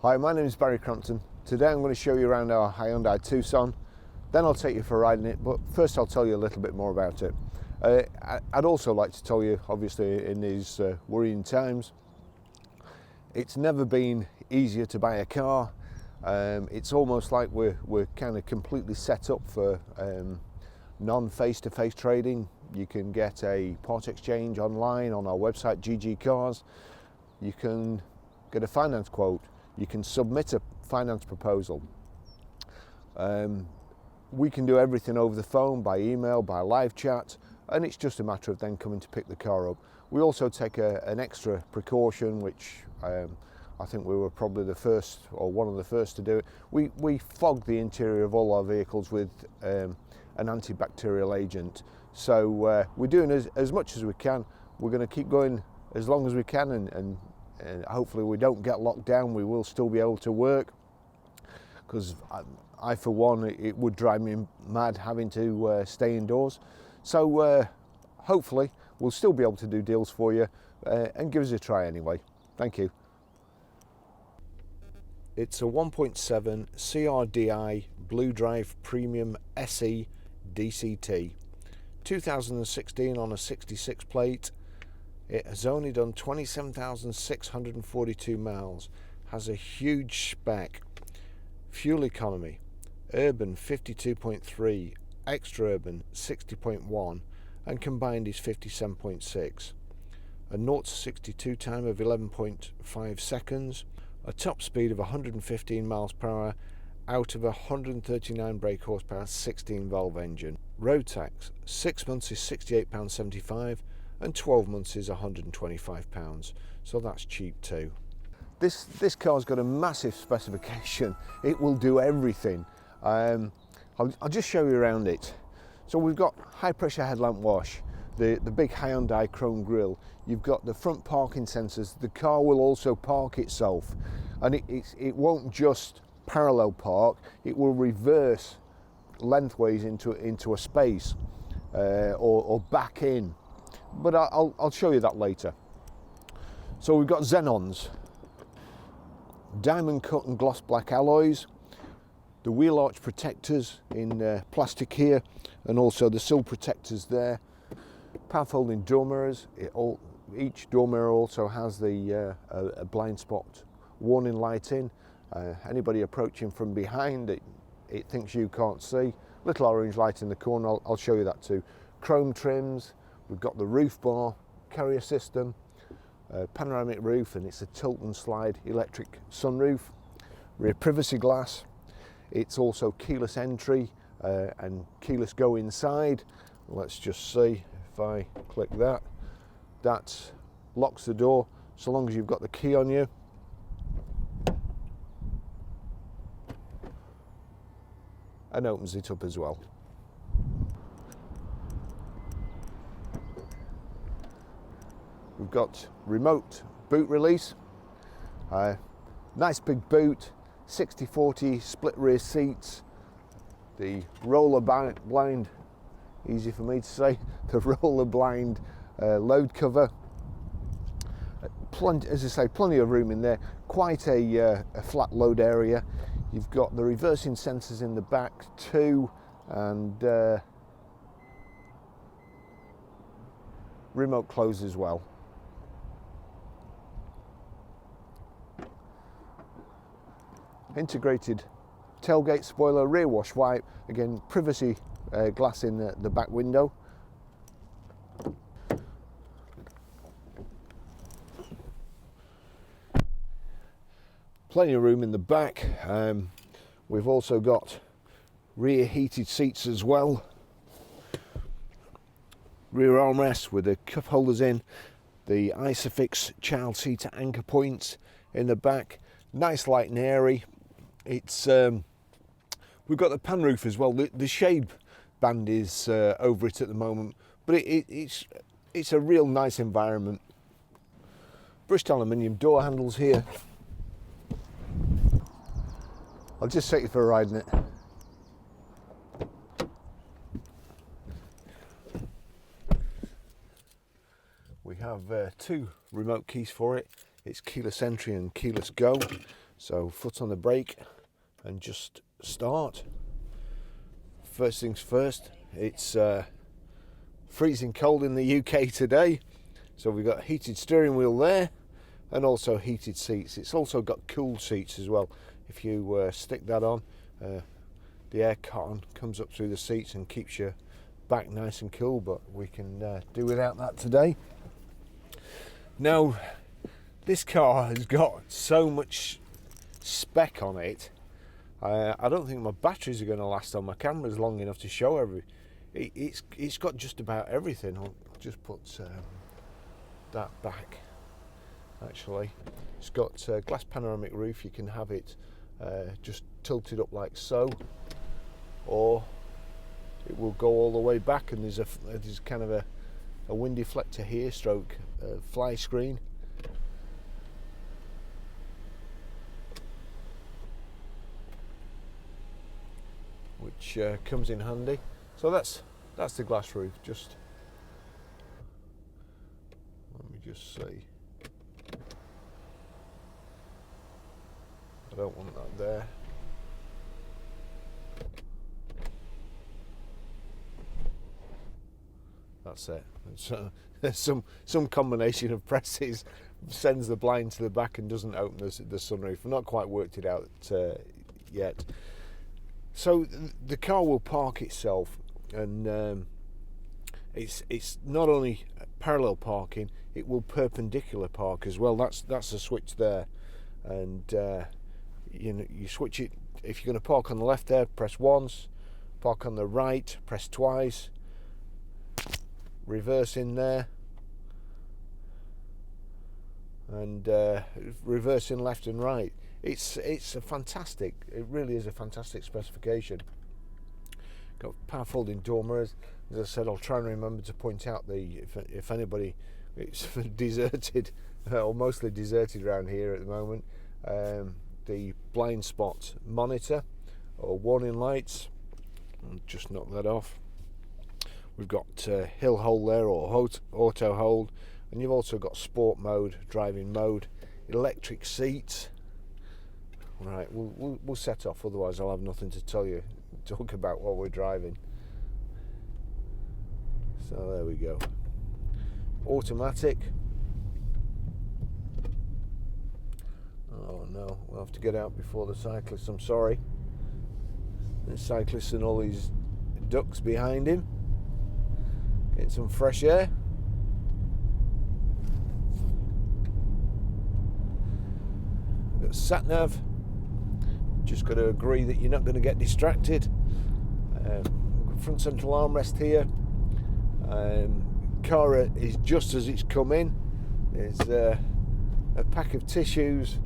Hi, my name is Barry Crampton. Today I'm going to show you around our Hyundai Tucson, then I'll take you for a ride in it, but first I'll tell you a little bit more about it. I'd also like to tell you, obviously in these worrying times, it's never been easier to buy a car. It's almost like we're kind of completely set up for non-face-to-face trading. You can get a part exchange online on our website, GG Cars. You can get a finance quote. You can submit a finance proposal. We can do everything over the phone, by email, by live chat, and it's just a matter of then coming to pick the car up. We also take an extra precaution, which I think we were probably the first, or one of the first to do it. We fog the interior of all our vehicles with an antibacterial agent. So we're doing as much as we can. We're going to keep going as long as we can, and hopefully we don't get locked down. We will still be able to work, because I for one, it would drive me mad having to stay indoors. So hopefully we'll still be able to do deals for you, and give us a try anyway. Thank you. It's a 1.7 CRDi Blue Drive Premium SE DCT, 2016 on a 66 plate. It has only done 27,642 miles, has a huge spec. Fuel economy, urban 52.3, extra urban 60.1, and combined is 57.6. A 0 to 62 time of 11.5 seconds, a top speed of 115 miles per hour out of a 139 brake horsepower 16 valve engine. Road tax, 6 months is £68.75 and 12 months is £125, so that's cheap too. This car's got a massive specification. It will do everything. I'll just show you around it. So we've got high pressure headlamp wash, the big Hyundai chrome grille. You've got the front parking sensors. The car will also park itself, and it won't just parallel park, it will reverse lengthways into a space, or back in. But I'll show you that later. So we've got xenons, diamond cut and gloss black alloys, the wheel arch protectors in plastic here, and also the sill protectors there. Power folding door mirrors. Each door mirror also has a blind spot warning light in. Anybody approaching from behind, it thinks you can't see. Little orange light in the corner, I'll show you that too. Chrome trims. We've got the roof bar, carrier system, panoramic roof, and it's a tilt and slide electric sunroof. Rear privacy glass. It's also keyless entry and keyless go inside. Let's just see if I click that. That locks the door so long as you've got the key on you. And opens it up as well. We've got remote boot release, nice big boot, 60/40 split rear seats, the roller blind, easy for me to say, the roller blind load cover. As I say, plenty of room in there, quite a flat load area. You've got the reversing sensors in the back too, and remote close as well. Integrated tailgate spoiler, rear wash wipe, again privacy glass in the back window. Plenty of room in the back. We've also got rear heated seats as well. Rear armrests with the cup holders in, the Isofix child seat anchor points in the back. Nice, light and airy. It's we've got the pan roof as well. The shade band is over it at the moment, but it's a real nice environment. Brushed aluminium door handles here. I'll just take you for a ride in it. We have two remote keys for it. It's keyless entry and keyless go. So foot on the brake and just start. First things first, it's freezing cold in the UK today, so we've got heated steering wheel there and also heated seats. It's also got cooled seats as well. If you stick that on, the air con comes up through the seats and keeps your back nice and cool, but we can do without that today. Now, this car has got so much spec on it, I don't think my batteries are going to last on my cameras long enough to show it's got just about everything. I'll just put that back. Actually, it's got glass panoramic roof. You can have it just tilted up like so, or it will go all the way back, and there's kind of a wind deflector here, stroke fly screen. Which comes in handy. So that's the glass roof. Just let me just see. I don't want that there. That's it. So some combination of presses sends the blind to the back and doesn't open the sunroof. I've not quite worked it out yet. So the car will park itself, and it's not only parallel parking, it will perpendicular park as well. That's the switch there, and you switch it. If you're going to park on the left there, press once. Park on the right, press twice. Reverse in there, and reverse in left and right. It's a fantastic. It really is a fantastic specification. Got power folding door mirrors. As I said, I'll try and remember to point out if anybody, it's deserted or mostly deserted around here at the moment. The blind spot monitor or warning lights. I'll just knock that off. We've got hill hold there, or auto hold, and you've also got sport mode, driving mode, electric seats. Right, we'll set off, otherwise I'll have nothing to talk about while we're driving. So there we go. Automatic. Oh no, we'll have to get out before the cyclists. I'm sorry. The cyclists and all these ducks behind him. Get some fresh air. We've got sat nav. Just got to agree that you're not going to get distracted. Front central armrest here. Car is just as it's come in. There's a pack of tissues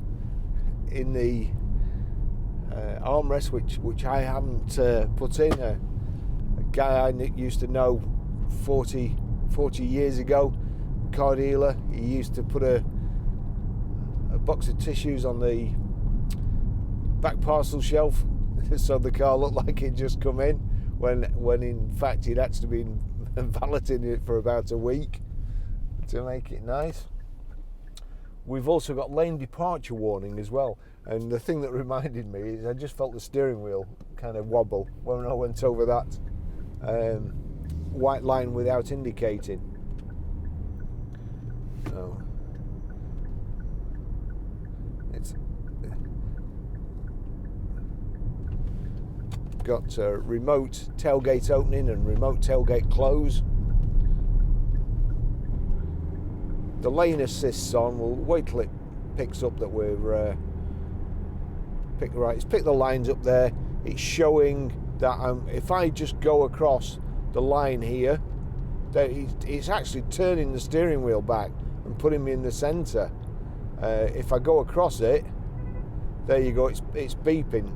in the armrest, which I haven't put in. A guy I used to know 40 years ago, car dealer, he used to put a box of tissues on the back parcel shelf so the car looked like it just come in, when in fact he'd actually been valeting it for about a week to make it nice. We've also got lane departure warning as well, and the thing that reminded me is I just felt the steering wheel kind of wobble when I went over that white line without indicating. So it's got remote tailgate opening and remote tailgate close. The lane assist's on. We'll wait till it picks up that we're pick right. It's picked the lines up there. It's showing that if I just go across the line here, that it's actually turning the steering wheel back and putting me in the centre. If I go across it, there you go. It's beeping,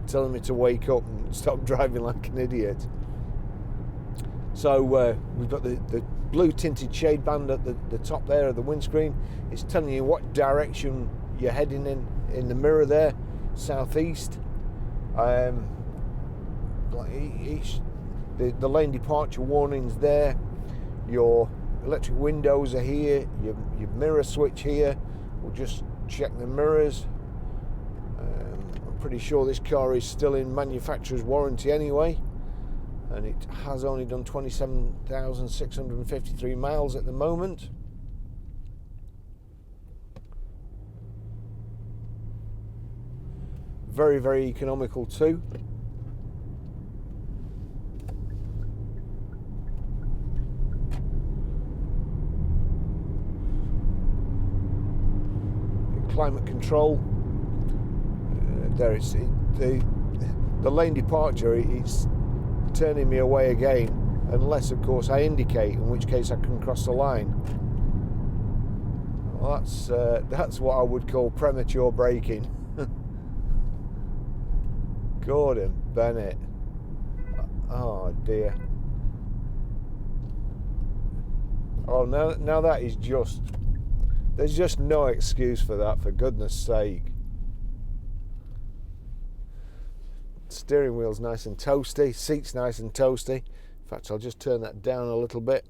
telling me to wake up and stop driving like an idiot. So we've got the blue tinted shade band at the top there of the windscreen. It's telling you what direction you're heading in the mirror there, southeast. The lane departure warning's there. Your electric windows are here. Your mirror switch here. We'll just check the mirrors. I'm pretty sure this car is still in manufacturer's warranty anyway, and it has only done 27,653 miles at the moment. Very, very economical too. Climate control. There it's the lane departure. It's turning me away again, unless of course I indicate, in which case I can cross the line. Well, that's what I would call premature braking. Gordon Bennett. Oh dear. Oh, now that is just... There's just no excuse for that, for goodness sake. Steering wheel's nice and toasty, seat's nice and toasty. In fact, I'll just turn that down a little bit.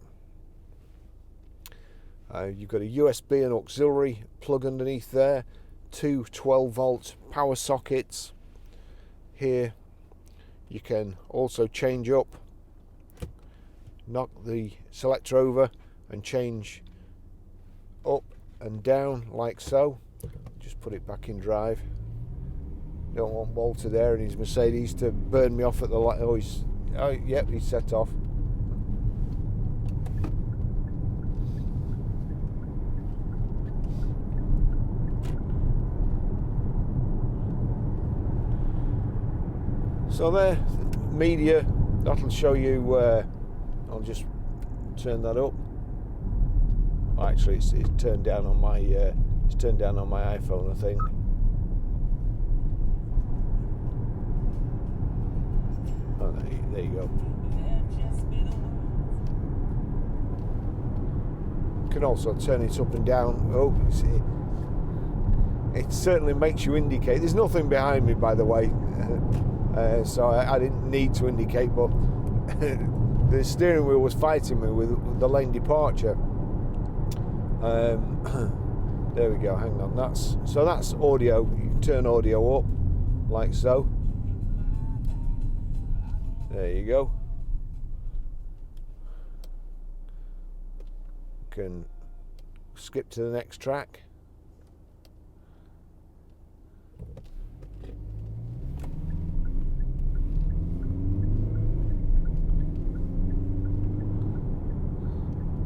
You've got a USB and auxiliary plug underneath there, two 12-volt power sockets. Here you can also change up, knock the selector over and change up and down like so. Just put it back in drive. Don't want Walter there and his Mercedes to burn me off at the light. Oh, yep, he's set off. So there, media, that'll show you. I'll just turn that up. Actually, it's turned down on my iPhone, I think. Oh, there you go. You can also turn it up and down. Oh, it certainly makes you indicate. There's nothing behind me, by the way. So I didn't need to indicate, but the steering wheel was fighting me with the lane departure. There we go, hang on, that's audio. You can turn audio up like so. There you go. You can skip to the next track.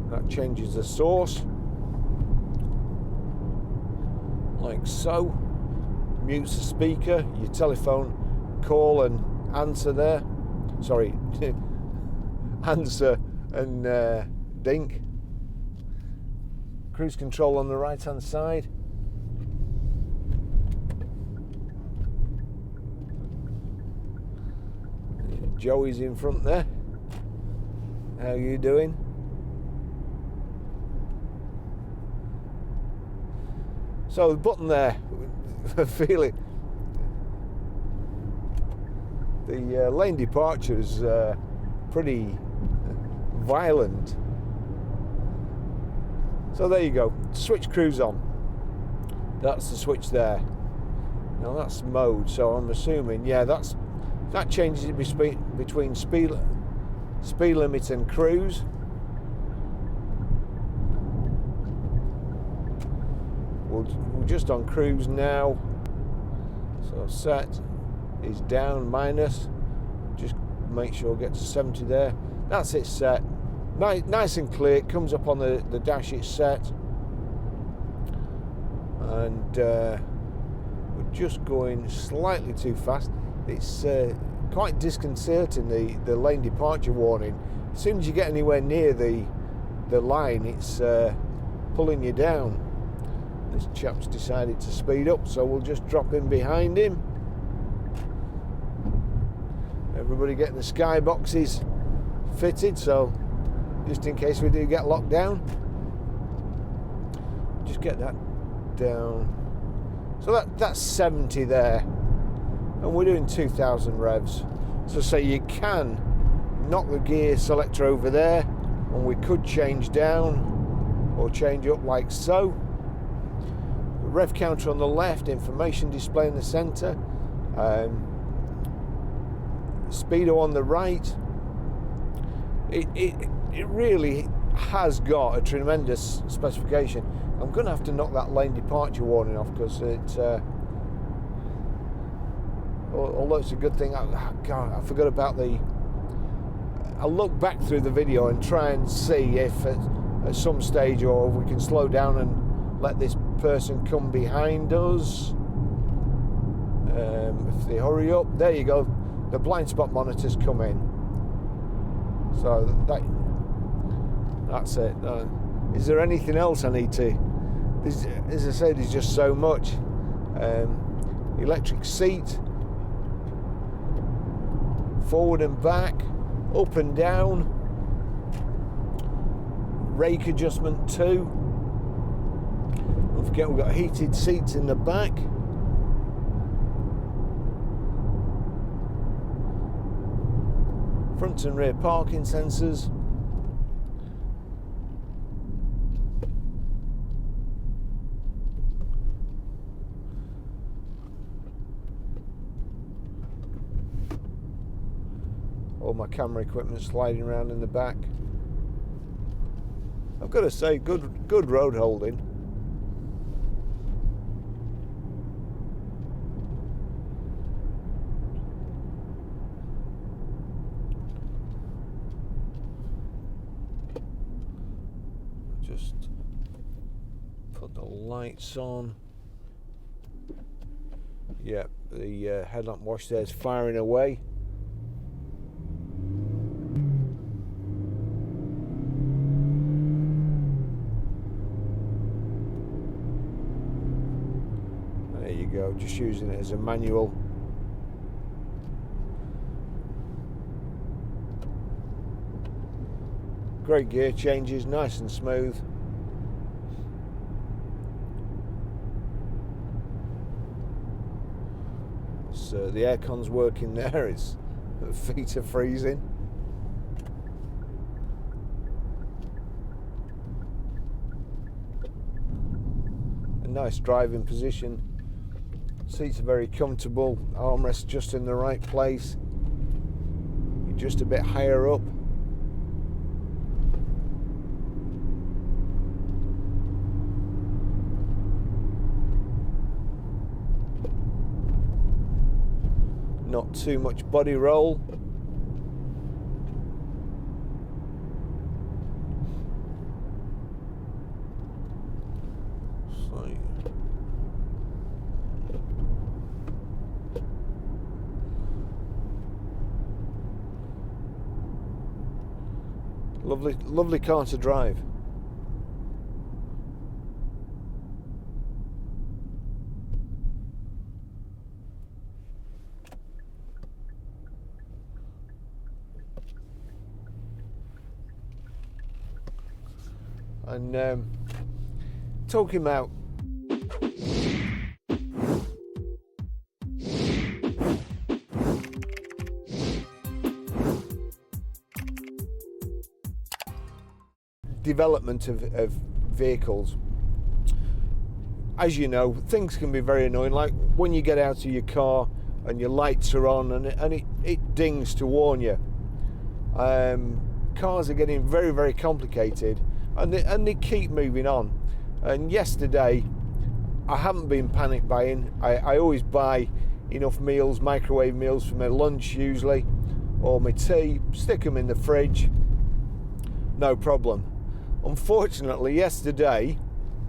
That changes the source, like so. Mutes the speaker, your telephone call and answer there. Sorry, answer and dink. Cruise control on the right hand side. Joey's in front there. How you doing? So the button there, I feel it. The lane departure is pretty violent. So there you go. Switch cruise on. That's the switch there. Now that's mode. So I'm assuming, yeah, that changes it between speed limit and cruise. We're just on cruise now. So set is down, minus. Just make sure it gets to 70 there. That's it set. Nice and clear. It comes up on the dash, it's set. And we're just going slightly too fast. It's quite disconcerting, the lane departure warning. As soon as you get anywhere near the line, it's pulling you down. This chap's decided to speed up, so we'll just drop in behind him. Everybody getting the sky boxes fitted, so just in case we do get locked down, just get that down. So that's 70 there, and we're doing 2,000 revs. So say you can knock the gear selector over there, and we could change down or change up like so. rev counter on the left, information display in the centre, speedo on the right. It really has got a tremendous specification. I'm going to have to knock that lane departure warning off, because although it's a good thing, I forgot about I'll look back through the video and try and see if at some stage, or if we can slow down and let this person come behind us. If they hurry up, there you go, the blind spot monitors come in. So that's it. Is there anything else I need to? As I said, there's just so much. Electric seat, forward and back, up and down, rake adjustment too. Don't forget we've got heated seats in the back. Front and rear parking sensors. All my camera equipment sliding around in the back. I've got to say, good road holding. Just put the lights on. Yep, the headlamp wash there is firing away. There you go, just using it as a manual. Great gear changes, nice and smooth. So the aircon's working there, its feet are freezing. A nice driving position. Seats are very comfortable, armrests just in the right place. You're just a bit higher up. Not too much body roll. Lovely car to drive. And talking about development of vehicles, as you know, things can be very annoying, like when you get out of your car and your lights are on and it dings to warn you. Cars are getting very, very complicated, and they keep moving on. And yesterday, I haven't been panic buying. I always buy enough meals, microwave meals for my lunch usually, or my tea, stick them in the fridge, no problem. Unfortunately, yesterday,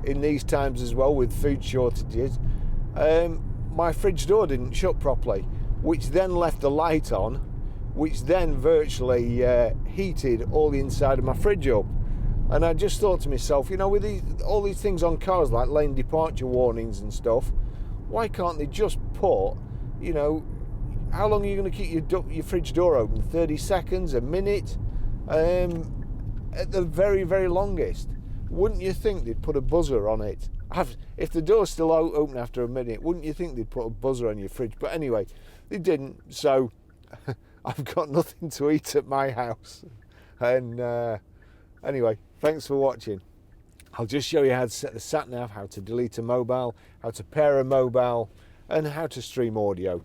in these times as well with food shortages, my fridge door didn't shut properly, which then left the light on, which then virtually heated all the inside of my fridge up. And I just thought to myself, you know, with all these things on cars like lane departure warnings and stuff, why can't they just put, you know, how long are you going to keep your fridge door open? 30 seconds, a minute? At the very, very longest. Wouldn't you think they'd put a buzzer on it? If the door's still open after a minute, wouldn't you think they'd put a buzzer on your fridge? But anyway, they didn't, so I've got nothing to eat at my house. And anyway, thanks for watching. I'll just show you how to set the sat nav, how to delete a mobile, how to pair a mobile, and how to stream audio.